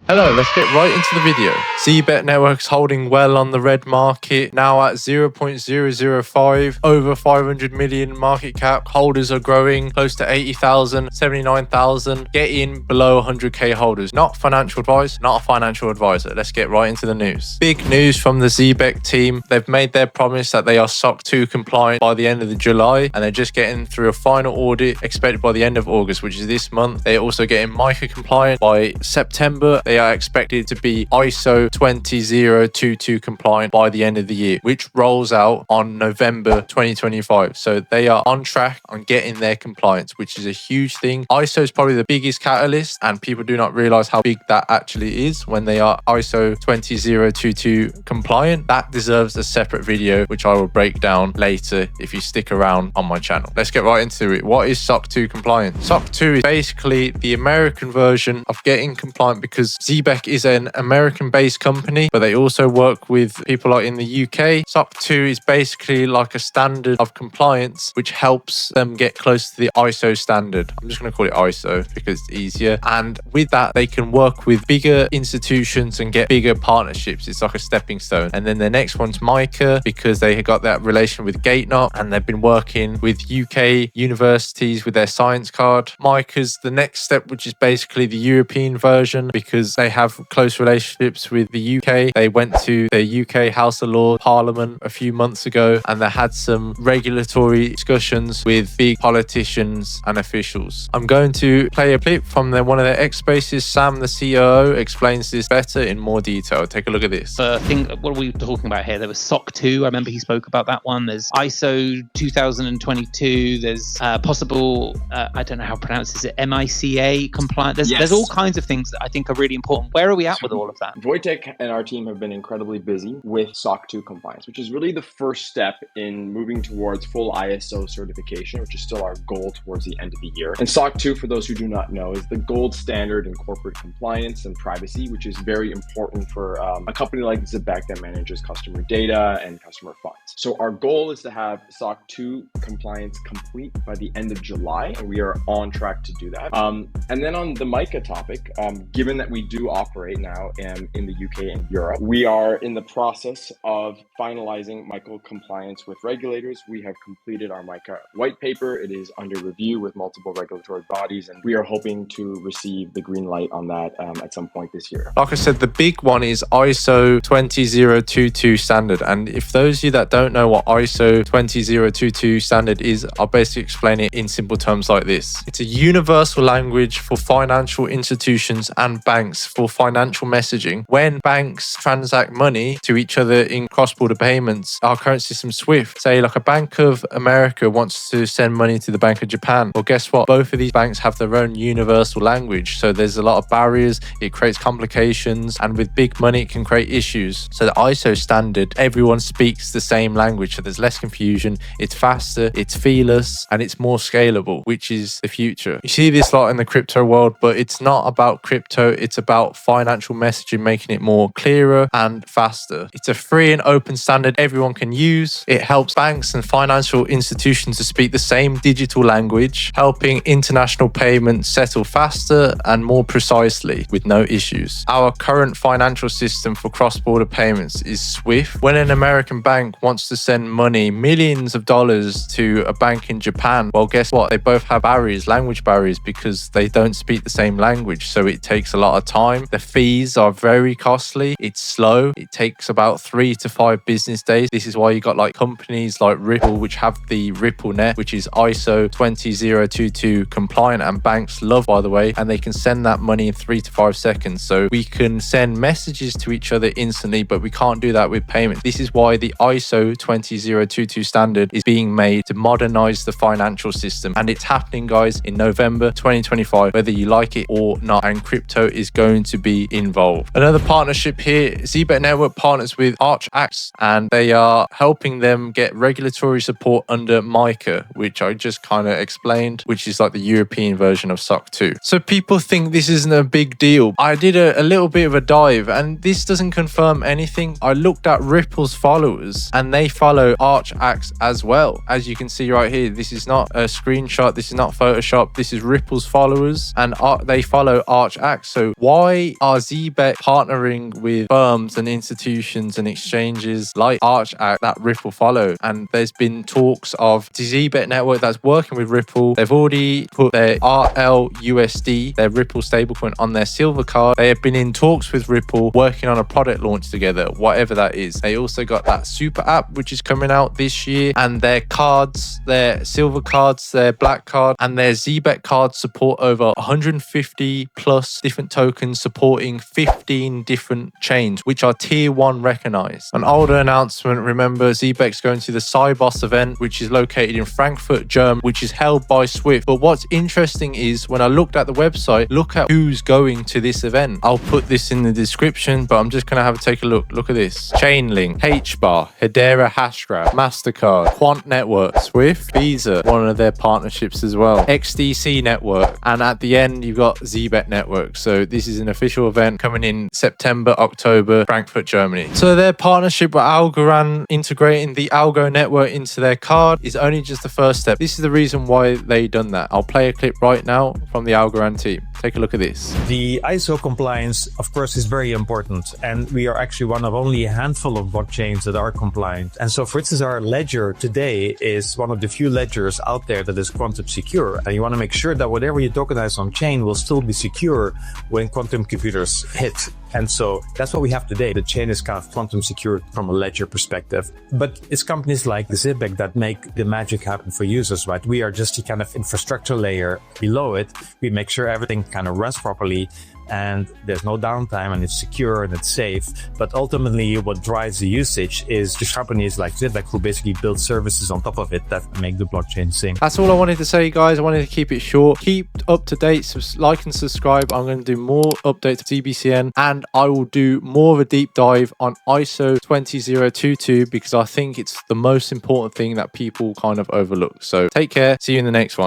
Hello, let's get right into the video. Zebec Network's holding well on the red market, now at 0.005, over 500 million market cap. Holders are growing close to 80,000, 79,000, getting below 100k holders. Not financial advice, not a financial advisor. Let's get right into the news. Big news from the Zebec team. They've made their promise that they are SOC 2 compliant by the end of July, and they're just getting through a final audit expected by the end of August, which is this month. They're also getting MiCA compliant by September. They are expected to be ISO 20022 compliant by the end of the year, which rolls out on November 2025. So they are on track on getting their compliance, which is a huge thing. ISO is probably the biggest catalyst, and people do not realize how big that actually is when they are ISO 20022 compliant. That deserves a separate video, which I will break down later if you stick around on my channel. Let's get right into it. What is SOC 2 compliant? SOC 2 is basically the American version of getting compliant, because Zebec is an American-based company, but they also work with people like in the UK. SOC 2 is basically like a standard of compliance, which helps them get close to the ISO standard. I'm just going to call it ISO because it's easier. And with that, they can work with bigger institutions and get bigger partnerships. It's like a stepping stone. And then the next one's MiCA, because they got that relation with GateNot, and they've been working with UK universities with their science card. MiCA's the next step, which is basically the European version, because they have close relationships with the UK. They went to the UK House of Lords Parliament a few months ago, and they had some regulatory discussions with big politicians and officials. I'm going to play a clip from one of their ex-bases. Sam, the COO, explains this better in more detail. Take a look at this. What are we talking about here? There was SOC 2. I remember he spoke about that one. There's ISO 2022. There's possible, I don't know how to pronounce this, MiCA compliant. There's all kinds of things that I think are really important. Where are we at with all of that? Wojtek and our team have been incredibly busy with SOC 2 compliance, which is really the first step in moving towards full ISO certification, which is still our goal towards the end of the year. And SOC 2, for those who do not know, is the gold standard in corporate compliance and privacy, which is very important for a company like Zebec that manages customer data and customer funds. So our goal is to have SOC 2 compliance complete by the end of July, and we are on track to do that. And then on the MiCA topic, given that we do operate now in the UK and Europe, we are in the process of finalizing MiCA compliance with regulators. We have completed our MiCA white paper. It is under review with multiple regulatory bodies, and we are hoping to receive the green light on that at some point this year. Like I said, the big one is ISO 20022 standard. And if those of you that don't know what ISO 20022 standard is, I'll basically explain it in simple terms like this. It's a universal language for financial institutions and banks for financial messaging. When banks transact money to each other in cross-border payments, our current system SWIFT, say like a Bank of America wants to send money to the Bank of Japan, well, guess what? Both of these banks have their own universal language. So there's a lot of barriers. It creates complications, and with big money, it can create issues. So the ISO standard, everyone speaks the same language. So there's less confusion. It's faster, it's feeless, and it's more scalable, which is the future. You see this a lot in the crypto world, but it's not about crypto. It's about financial messaging, making it more clearer and faster. It's a free and open standard everyone can use. It helps banks and financial institutions to speak the same digital language, helping international payments settle faster and more precisely with no issues. Our current financial system for cross-border payments is SWIFT. When an American bank wants to send money, millions of dollars, to a bank in Japan, well, guess what? They both have barriers, language barriers, because they don't speak the same language. So it takes a lot of time. The fees are very costly. It's slow. It takes about 3 to 5 business days. This is why you got like companies like Ripple, which have the Ripple Net, which is ISO 20022 compliant, and banks love, by the way, and they can send that money in 3 to 5 seconds. So we can send messages to each other instantly, but we can't do that with payments. This is why the ISO 20022 standard is being made to modernize the financial system, and it's happening, guys, in November 2025, whether you like it or not, and crypto is going to be involved. Another partnership here, Zebec Network partners with ArchAx, and they are helping them get regulatory support under MiCA, which I just kind of explained, which is like the European version of SOC 2. So people think this isn't a big deal. I did a little bit of a dive, and this doesn't confirm anything. I looked at Ripple's followers, and they follow ArchAx as well. As you can see right here, this is not a screenshot, this is not Photoshop, this is Ripple's followers, and they follow ArchAx. So why why are Zebec partnering with firms and institutions and exchanges like Arch Act that Ripple follow? And there's been talks of the Zebec Network that's working with Ripple. They've already put their RLUSD, their Ripple stablecoin, on their silver card. They have been in talks with Ripple, working on a product launch together, whatever that is. They also got that super app, which is coming out this year, and their cards, their silver cards, their black card, and their Zebec cards support over 150 plus different tokens, supporting 15 different chains, which are tier 1 recognized. An older announcement, remember, Zebec's going to the Cybos event, which is located in Frankfurt, Germany, which is held by Swift. But what's interesting is when I looked at the website, look at who's going to this event. I'll put this in the description, but I'm just going to have a take a look. Look at this. Chainlink, HBAR, Hedera Hashgraph, MasterCard, Quant Network, Swift, Visa, one of their partnerships as well, XDC Network, and at the end you've got Zebec Network. So this is an official event coming in September, October, Frankfurt, Germany. So their partnership with Algorand, integrating the Algo network into their card, is only just the first step. This is the reason why they done that. I'll play a clip right now from the Algorand team. Take a look at this. The ISO compliance, of course, is very important, and we are actually one of only a handful of blockchains that are compliant. And so, for instance, our ledger today is one of the few ledgers out there that is quantum secure. And you want to make sure that whatever you tokenize on chain will still be secure when quantum computers hit. And so that's what we have today. The chain is kind of quantum secure from a ledger perspective. But it's companies like Zebec that make the magic happen for users, right? We are just the kind of infrastructure layer below it. We make sure everything kind of runs properly and there's no downtime and it's secure and it's safe. But ultimately what drives the usage is just companies like Zebec who basically build services on top of it that make the blockchain sing. That's all I wanted to say, guys. I wanted to keep it short. Keep up to date, like and subscribe. I'm going to do more updates of ZBCN, and I will do more of a deep dive on ISO 20022 because I think it's the most important thing that people kind of overlook. So take care. See you in the next one.